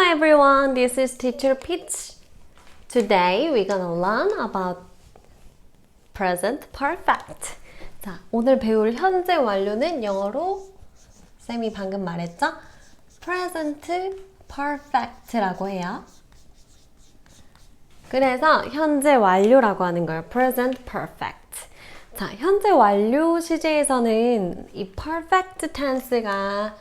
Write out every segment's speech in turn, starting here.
everyone, this is Teacher Peach. Today we're gonna learn about present perfect. 자, 오늘 배울 현재 완료는 영어로 쌤이 방금 말했죠? present perfect라고 해요. 그래서 현재 완료라고 하는 거예요. present perfect. 자, 현재 완료 시제에서는 이 perfect tense가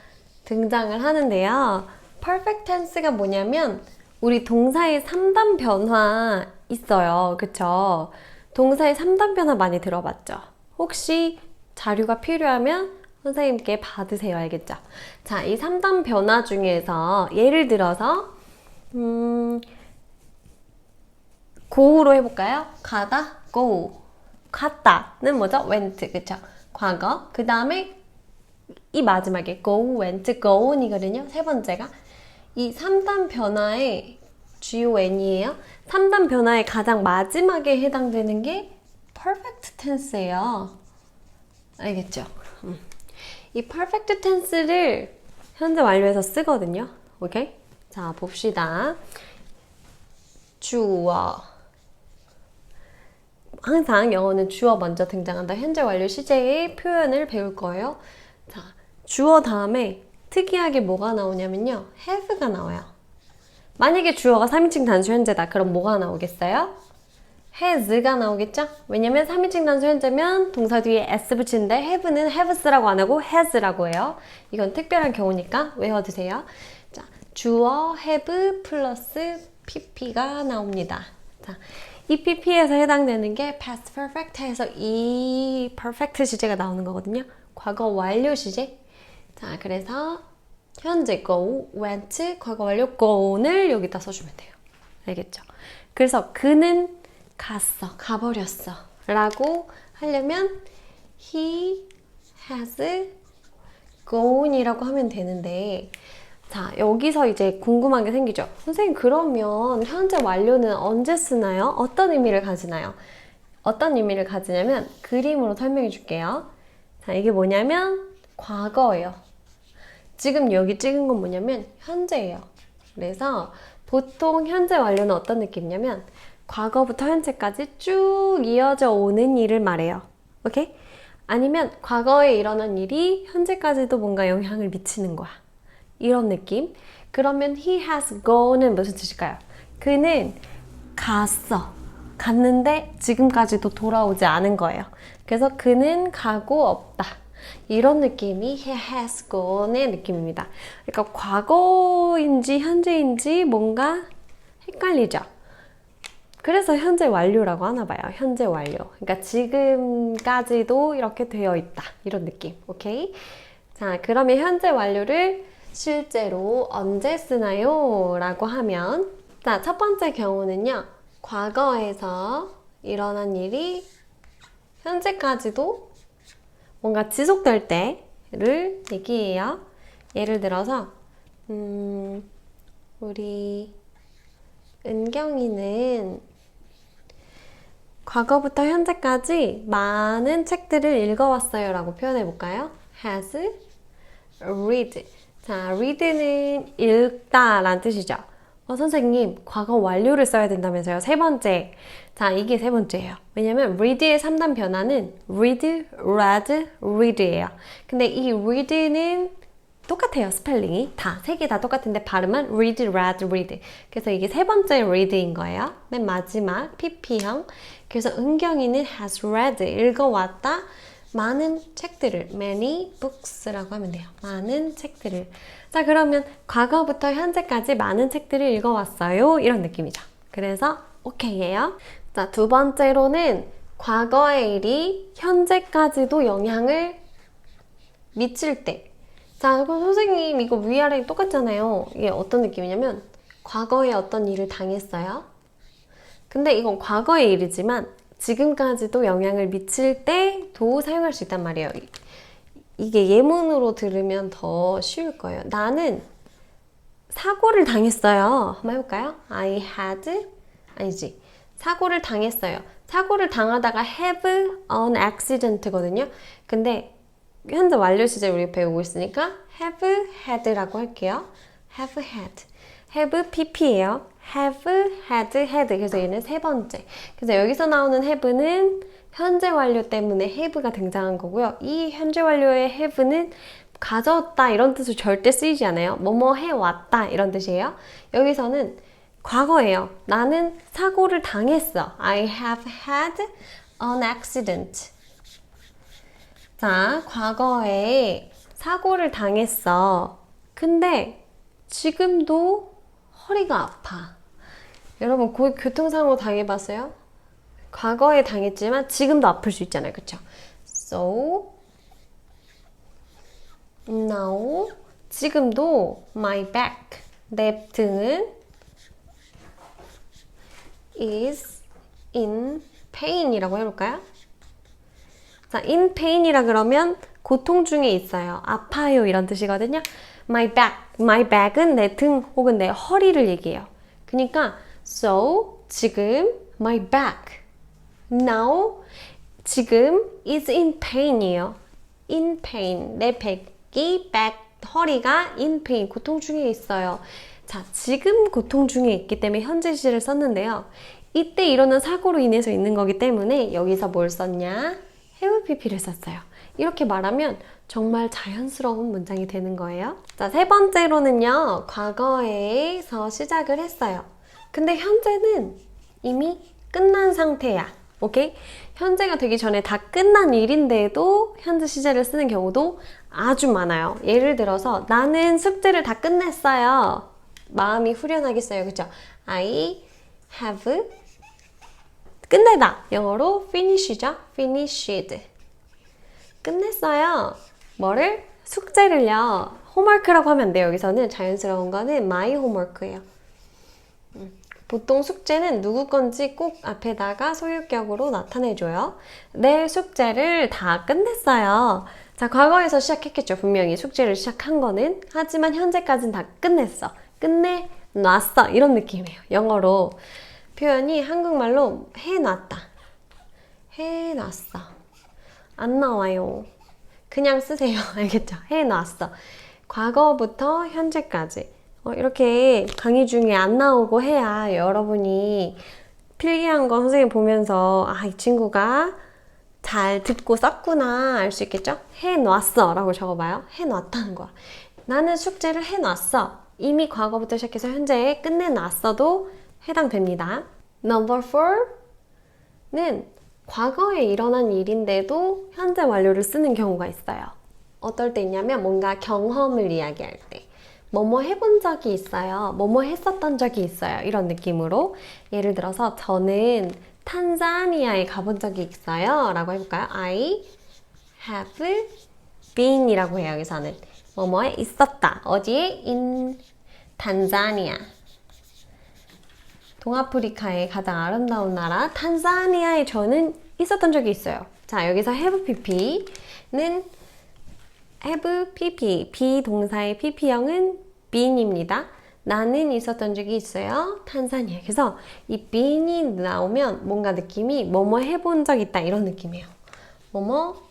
등장을 하는데요. perfect tense가 뭐냐면 우리 동사의 3단 변화 있어요. 그쵸? 동사의 3단 변화 많이 들어봤죠? 혹시 자료가 필요하면 선생님께 받으세요. 알겠죠? 자, 이 3단 변화 중에서 예를 들어서 go로 해볼까요? 가다, go. 갔다는 뭐죠? went. 그쵸? 과거. 그 다음에 이 마지막에 go, went, goon이거든요. 세 번째가 이 3단 변화의 GON이에요. 3단 변화의 가장 마지막에 해당되는 게 perfect tense예요. 알겠죠? 이 perfect tense를 현재 완료해서 쓰거든요. 오케이? 자, 봅시다. 주어. 항상 영어는 주어 먼저 등장한다. 현재 완료 시제의 표현을 배울 거예요. 자, 주어 다음에 특이하게 뭐가 나오냐면요. have가 나와요. 만약에 주어가 3인칭 단수 현재다. 그럼 뭐가 나오겠어요? has가 나오겠죠? 왜냐면 3인칭 단수 현재면 동사 뒤에 s 붙이는데 have는 haves라고 안 하고 has라고 해요. 이건 특별한 경우니까 외워두세요. 자, 주어 have 플러스 pp가 나옵니다. 자, 이 pp에서 해당되는 게 past perfect에서 이 perfect 시제가 나오는 거거든요. 과거 완료 시제. 자, 그래서 현재 go, went, 과거 완료 go를 여기다 써주면 돼요. 알겠죠? 그래서 그는 갔어, 가버렸어 라고 하려면 he has gone 이라고 하면 되는데 자, 여기서 이제 궁금한 게 생기죠. 선생님, 그러면 현재 완료는 언제 쓰나요? 어떤 의미를 가지나요? 어떤 의미를 가지냐면 그림으로 설명해 줄게요. 자, 이게 뭐냐면 과거예요. 지금 여기 찍은 건 뭐냐면 현재예요. 그래서 보통 현재 완료는 어떤 느낌이냐면 과거부터 현재까지 쭉 이어져 오는 일을 말해요. 오케이? 아니면 과거에 일어난 일이 현재까지도 뭔가 영향을 미치는 거야. 이런 느낌. 그러면 he has gone은 무슨 뜻일까요? 그는 갔어. 갔는데 지금까지도 돌아오지 않은 거예요. 그래서 그는 가고 없다. 이런 느낌이 he has gone의 느낌입니다. 그러니까 과거인지 현재인지 뭔가 헷갈리죠? 그래서 현재 완료라고 하나 봐요. 현재 완료. 그러니까 지금까지도 이렇게 되어 있다. 이런 느낌. 오케이? 자, 그러면 현재 완료를 실제로 언제 쓰나요? 라고 하면 자, 첫 번째 경우는요. 과거에서 일어난 일이 현재까지도 뭔가 지속될 때를 얘기해요. 예를 들어서 우리 은경이는 과거부터 현재까지 많은 책들을 읽어왔어요 라고 표현해 볼까요? has read. 자, read는 읽다 라는 뜻이죠. 선생님, 과거 완료를 써야 된다면서요. 세 번째. 자, 이게 세 번째예요. 왜냐면 read의 3단 변화는 read, read, read예요. 근데 이 read는 똑같아요. 스펠링이. 다, 세 개 다 똑같은데 발음은 read, read, read. 그래서 이게 세 번째 read인 거예요. 맨 마지막 pp형. 그래서 은경이는 has read, 읽어왔다. 많은 책들을, many books라고 하면 돼요. 많은 책들을. 자, 그러면 과거부터 현재까지 많은 책들을 읽어왔어요. 이런 느낌이죠. 그래서 오케이예요. 자, 두 번째로는 과거의 일이 현재까지도 영향을 미칠 때. 자, 그럼 선생님 이거 위아래 똑같잖아요. 이게 어떤 느낌이냐면 과거에 어떤 일을 당했어요. 근데 이건 과거의 일이지만 지금까지도 영향을 미칠 때도 사용할 수 있단 말이에요. 이게 예문으로 들으면 더 쉬울 거예요. 나는 사고를 당했어요. 한번 해볼까요? I had 아니지. 사고를 당했어요. 사고를 당하다가 have an accident거든요. 근데 현재 완료 시제 우리 배우고 있으니까 have had라고 할게요. have had. have pp예요. have, had, had. 그래서 얘는 세 번째. 그래서 여기서 나오는 have는 현재 완료 때문에 have가 등장한 거고요. 이 현재 완료의 have는 가져왔다 이런 뜻을 절대 쓰이지 않아요. 뭐뭐 해왔다 이런 뜻이에요. 여기서는 과거예요. 나는 사고를 당했어. I have had an accident. 자, 과거에 사고를 당했어. 근데 지금도 허리가 아파. 여러분, 교통사고 당해봤어요? 과거에 당했지만 지금도 아플 수 있잖아요. 그쵸? So, now, 지금도 my back, 내 등은 is in pain이라고 해볼까요? 자, in pain이라 그러면 고통 중에 있어요. 아파요 이런 뜻이거든요. my back은 내 등 혹은 내 허리를 얘기해요. 그러니까 so 지금 my back now 지금 is in pain이에요. in pain 내 백이 back 허리가 in pain 고통 중에 있어요. 자, 지금 고통 중에 있기 때문에 현재 시제를 썼는데요. 이때 일어난 사고로 인해서 있는 거기 때문에 여기서 뭘 썼냐? have pp를 썼어요. 이렇게 말하면 정말 자연스러운 문장이 되는 거예요. 자, 세 번째로는요. 과거에서 시작을 했어요. 근데 현재는 이미 끝난 상태야. 오케이? 현재가 되기 전에 다 끝난 일인데도 현재 시제를 쓰는 경우도 아주 많아요. 예를 들어서 나는 숙제를 다 끝냈어요. 마음이 후련하겠어요. 그쵸? I have 끝내다. 영어로 finish죠. finished. 끝냈어요. 뭐를? 숙제를요. 홈워크라고 하면 안 돼요. 여기서는 자연스러운 거는 my homework예요. 보통 숙제는 누구 건지 꼭 앞에다가 소유격으로 나타내줘요. 내 숙제를 다 끝냈어요. 자, 과거에서 시작했겠죠. 분명히 숙제를 시작한 거는. 하지만 현재까지는 다 끝냈어. 끝내놨어. 이런 느낌이에요. 영어로. 표현이 한국말로 해놨다. 해놨어. 안 나와요. 그냥 쓰세요. 알겠죠? 해놨어. 과거부터 현재까지. 이렇게 강의 중에 안 나오고 해야 여러분이 필기한 거 선생님 보면서 아, 이 친구가 잘 듣고 썼구나 알 수 있겠죠? 해놨어 라고 적어봐요. 해놨다는 거야. 나는 숙제를 해놨어. 이미 과거부터 시작해서 현재에 끝내놨어도 해당됩니다. Number 4는 과거에 일어난 일인데도 현재 완료를 쓰는 경우가 있어요. 어떨 때 있냐면 뭔가 경험을 이야기할 때 뭐뭐 해본 적이 있어요. 뭐뭐 했었던 적이 있어요. 이런 느낌으로 예를 들어서 저는 탄자니아에 가본 적이 있어요. 라고 해볼까요? I have been 이라고 해요. 여기서는 뭐뭐에 있었다. 어디에? In 탄자니아. 동아프리카의 가장 아름다운 나라 탄자니아에 저는 있었던 적이 있어요. 자, 여기서 have pp는 have pp, 비동사의 pp형은 been입니다. 나는 있었던 적이 있어요. 탄자니아. 그래서 이 been이 나오면 뭔가 느낌이 뭐뭐 해본 적 있다 이런 느낌이에요. 뭐뭐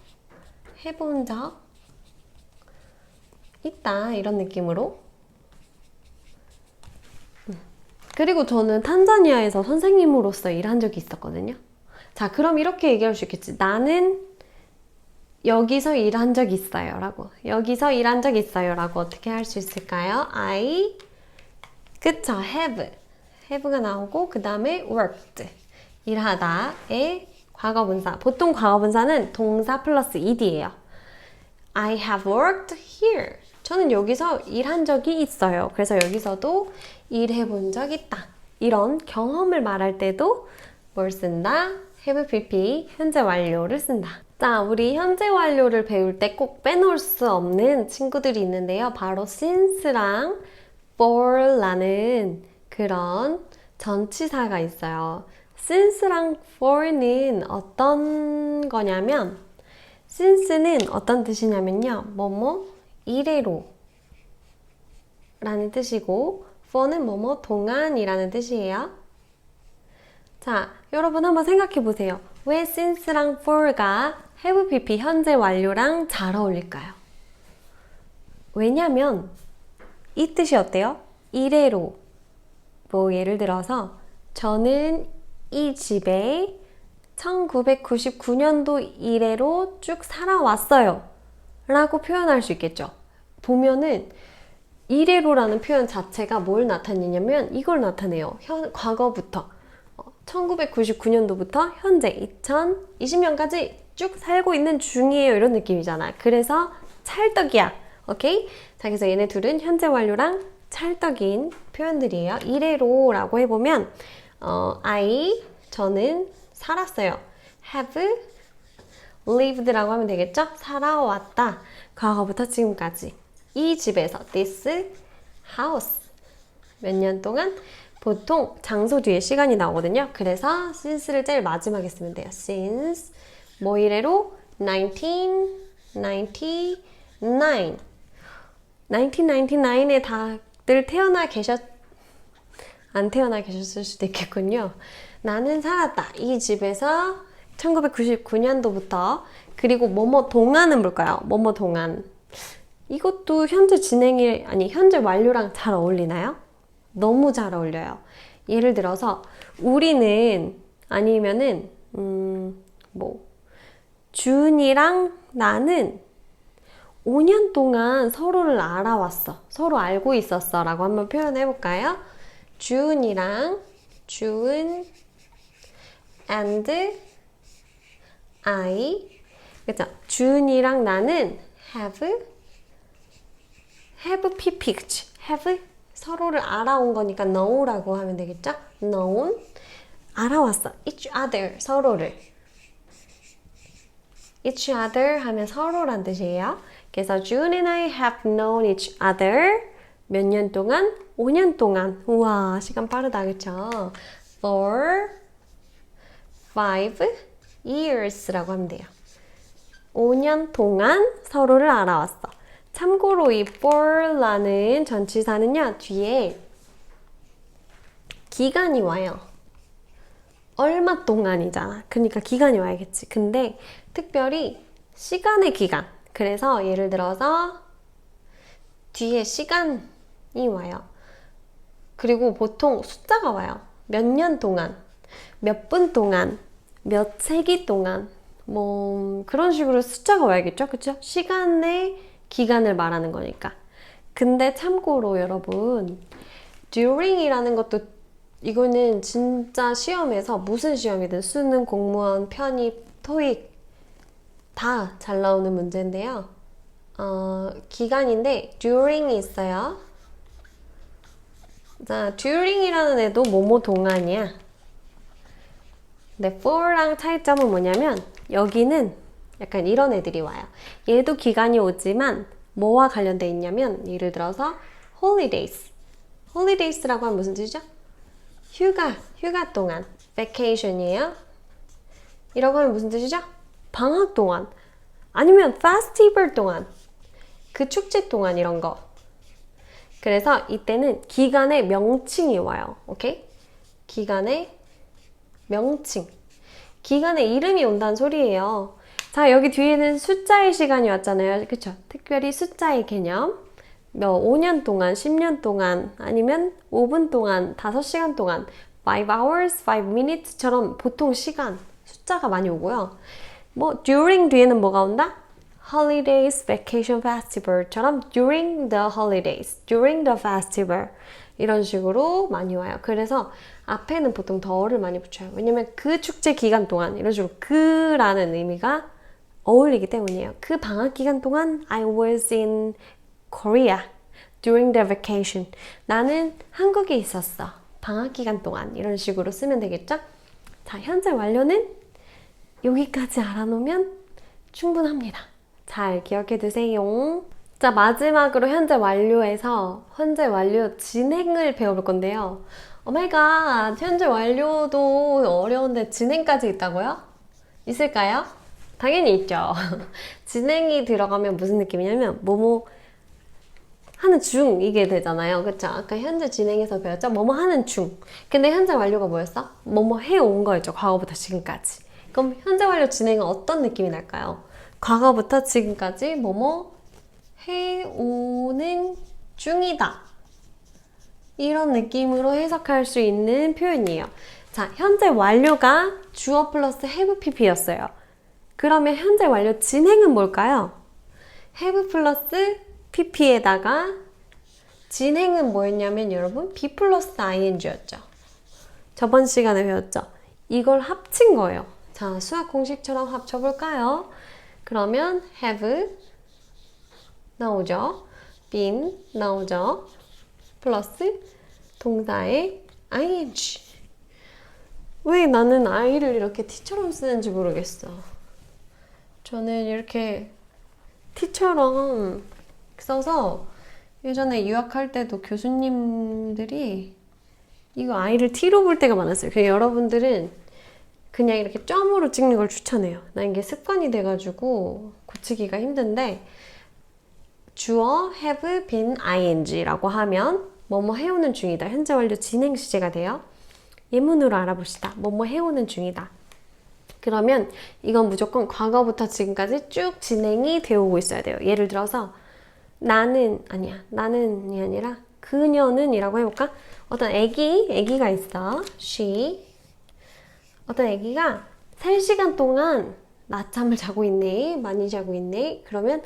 해본 적 있다 이런 느낌으로. 그리고 저는 탄자니아에서 선생님으로서 일한 적이 있었거든요. 자, 그럼 이렇게 얘기할 수 있겠지. 나는 여기서 일한 적 있어요. 라고. 여기서 일한 적 있어요. 라고 어떻게 할 수 있을까요? I, 그쵸, have. have가 나오고, 그 다음에 worked. 일하다의 과거분사. 보통 과거분사는 동사 플러스 ed예요. I have worked here. 저는 여기서 일한 적이 있어요. 그래서 여기서도 일해본 적 있다. 이런 경험을 말할 때도 뭘 쓴다? have pp, 현재 완료를 쓴다. 자, 우리 현재 완료를 배울 때 꼭 빼놓을 수 없는 친구들이 있는데요. 바로 since랑 for라는 그런 전치사가 있어요. since랑 for는 어떤 거냐면 since는 어떤 뜻이냐면요. 뭐뭐 이래로 라는 뜻이고 for는 뭐뭐 동안이라는 뜻이에요. 자, 여러분 한번 생각해 보세요. 왜 since랑 for가 have pp 현재 완료랑 잘 어울릴까요? 왜냐면 이 뜻이 어때요? 이래로 뭐 예를 들어서 저는 이 집에 1999년도 이래로 쭉 살아왔어요 라고 표현할 수 있겠죠. 보면은 이래로라는 표현 자체가 뭘 나타내냐면 이걸 나타내요. 과거부터 1999년도부터 현재 2020년까지 쭉 살고 있는 중이에요 이런 느낌이잖아. 그래서 찰떡이야. 오케이? 자, 그래서 얘네 둘은 현재 완료랑 찰떡인 표현들이에요. 이래로라고 해보면 저는 살았어요. have lived라고 하면 되겠죠? 살아왔다. 과거부터 지금까지. 이 집에서 this house 몇 년 동안 보통 장소 뒤에 시간이 나오거든요. 그래서 since를 제일 마지막에 쓰면 돼요. since 뭐 이래로 1999 1999에 다들 안 태어나 계셨을 수도 있겠군요. 나는 살았다. 이 집에서 1999년도부터 그리고 뭐뭐 동안은 뭘까요? 뭐뭐 동안. 이것도 현재 현재 완료랑 잘 어울리나요? 너무 잘 어울려요. 예를 들어서 우리는 아니면은 준이랑 나는 5년 동안 서로를 알아왔어. 서로 알고 있었어. 라고 한번 표현해 볼까요? 준 and I 그쵸? 준이랑 나는 have pp 그치? have 서로를 알아온 거니까 know라고 하면 되겠죠? known 알아왔어. each other 서로를 each other 하면 서로란 뜻이에요. 그래서 June and I have known each other 몇 년 동안? 5년 동안. 우와, 시간 빠르다, 그쵸? For 5 years라고 하면 돼요. 5년 동안 서로를 알아왔어. 참고로 이 for라는 전치사는요, 뒤에 기간이 와요. 얼마 동안이잖아. 그러니까 기간이 와야겠지. 근데 특별히 시간의 기간. 그래서 예를 들어서 뒤에 시간이 와요. 그리고 보통 숫자가 와요. 몇 년 동안, 몇 분 동안, 몇 세기 동안 뭐 그런 식으로 숫자가 와야겠죠? 그쵸? 시간의 기간을 말하는 거니까. 근데 참고로 여러분 during이라는 것도 이거는 진짜 시험에서 무슨 시험이든 수능, 공무원, 편입, 토익 다 잘 나오는 문제인데요. 기간인데 during이 있어요. 자, during이라는 애도 뭐뭐 동안이야. 근데 for랑 차이점은 뭐냐면 여기는 약간 이런 애들이 와요. 얘도 기간이 오지만 뭐와 관련돼 있냐면 예를 들어서 holidays. holidays라고 하면 무슨 뜻이죠? 휴가 동안. vacation이에요. 이라고 하면 무슨 뜻이죠? 방학 동안. 아니면 festival 동안. 그 축제 동안 이런 거. 그래서 이때는 기간의 명칭이 와요. 오케이? 기간의 명칭. 기간의 이름이 온다는 소리예요. 자, 여기 뒤에는 숫자의 시간이 왔잖아요. 그쵸? 특별히 숫자의 개념. 5년 동안, 10년 동안, 아니면 5분 동안, 5시간 동안, 5 hours, 5 minutes처럼 보통 시간, 숫자가 많이 오고요. 뭐 during 뒤에는 뭐가 온다? holidays, vacation, festival처럼 during the holidays, during the festival 이런 식으로 많이 와요. 그래서 앞에는 보통 더를 많이 붙여요. 왜냐면 그 축제 기간 동안 이런 식으로 그라는 의미가 어울리기 때문이에요. 그 방학 기간 동안 I was in Korea during the vacation. 나는 한국에 있었어. 방학 기간 동안 이런 식으로 쓰면 되겠죠? 자, 현재 완료는 여기까지 알아놓으면 충분합니다. 잘 기억해 두세요. 자, 마지막으로 현재 완료에서 현재 완료 진행을 배워볼 건데요. 오마이갓, 현재 완료도 어려운데 진행까지 있다고요? 있을까요? 당연히 있죠. 진행이 들어가면 무슨 느낌이냐면 뭐뭐 하는 중 이게 되잖아요. 그쵸? 아까 현재 진행에서 배웠죠? 뭐뭐 하는 중. 근데 현재 완료가 뭐였어? 뭐뭐 해온 거였죠. 과거부터 지금까지. 그럼 현재 완료 진행은 어떤 느낌이 날까요? 과거부터 지금까지 뭐뭐 해오는 중이다. 이런 느낌으로 해석할 수 있는 표현이에요. 자, 현재 완료가 주어 플러스 have pp였어요. 그러면 현재 완료 진행은 뭘까요? have 플러스 pp에다가 진행은 뭐였냐면 여러분 be 플러스 ing였죠. 저번 시간에 배웠죠. 이걸 합친 거예요. 자, 수학 공식처럼 합쳐볼까요? 그러면 have 나오죠. been 나오죠. 플러스 동사의 ing. 왜 나는 I를 이렇게 T처럼 쓰는지 모르겠어. 저는 이렇게 T처럼 써서 예전에 유학할 때도 교수님들이 이거 I를 T로 볼 때가 많았어요. 그래서 여러분들은 그냥 이렇게 점으로 찍는 걸 추천해요. 난 이게 습관이 돼가지고 고치기가 힘든데 주어 have been ing라고 하면 뭐뭐 해오는 중이다. 현재 완료 진행 시제가 돼요. 예문으로 알아봅시다. 뭐뭐 해오는 중이다. 그러면 이건 무조건 과거부터 지금까지 쭉 진행이 되어 오고 있어야 돼요. 예를 들어서 나는이 아니라 그녀는 이라고 해볼까? 어떤 애기가 있어. she. 어떤 애기가 3시간 동안 낮잠을 자고 있네. 많이 자고 있네. 그러면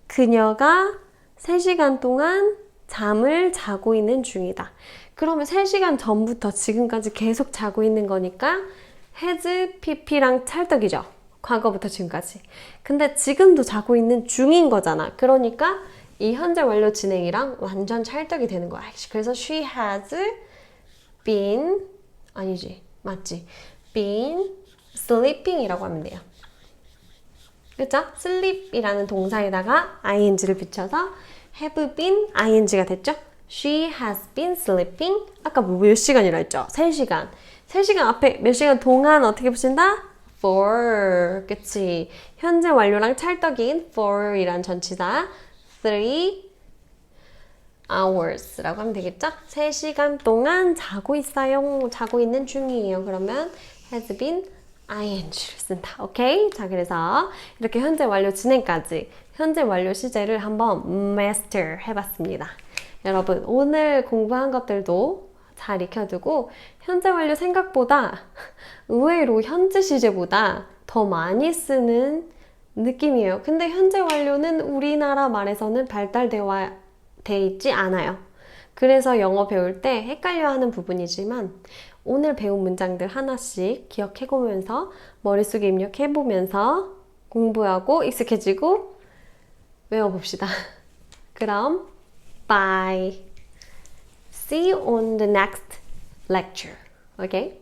그녀가 3시간 동안 잠을 자고 있는 중이다. 그러면 3시간 전부터 지금까지 계속 자고 있는 거니까 has pp랑 찰떡이죠. 과거부터 지금까지. 근데 지금도 자고 있는 중인 거잖아. 그러니까 이 현재 완료 진행이랑 완전 찰떡이 되는 거야. 그래서 she has been 아니지. 맞지? been sleeping 이라고 하면 돼요. 그쵸? sleep이라는 동사에다가 ing를 붙여서 have been ing가 됐죠? She has been sleeping. 아까 몇 시간이라 했죠? 3시간. 3시간 앞에 몇 시간 동안 어떻게 붙인다? for. 그치? 현재 완료랑 찰떡인 for 이란 전치사 3 hours 라고 하면 되겠죠? 3시간 동안 자고 있어요. 자고 있는 중이에요. 그러면 has been ing를 쓴다. 오케이? 자, 그래서 이렇게 현재 완료 진행까지 현재 완료 시제를 한번 master 해봤습니다. 여러분, 오늘 공부한 것들도 잘 익혀두고 현재 완료 생각보다 의외로 현재 시제보다 더 많이 쓰는 느낌이에요. 근데 현재 완료는 우리나라 말에서는 발달되어 있지 않아요. 그래서 영어 배울 때 헷갈려하는 부분이지만 오늘 배운 문장들 하나씩 기억해보면서 머릿속에 입력해보면서 공부하고 익숙해지고 외워봅시다. 그럼 bye. See you on the next lecture. Okay?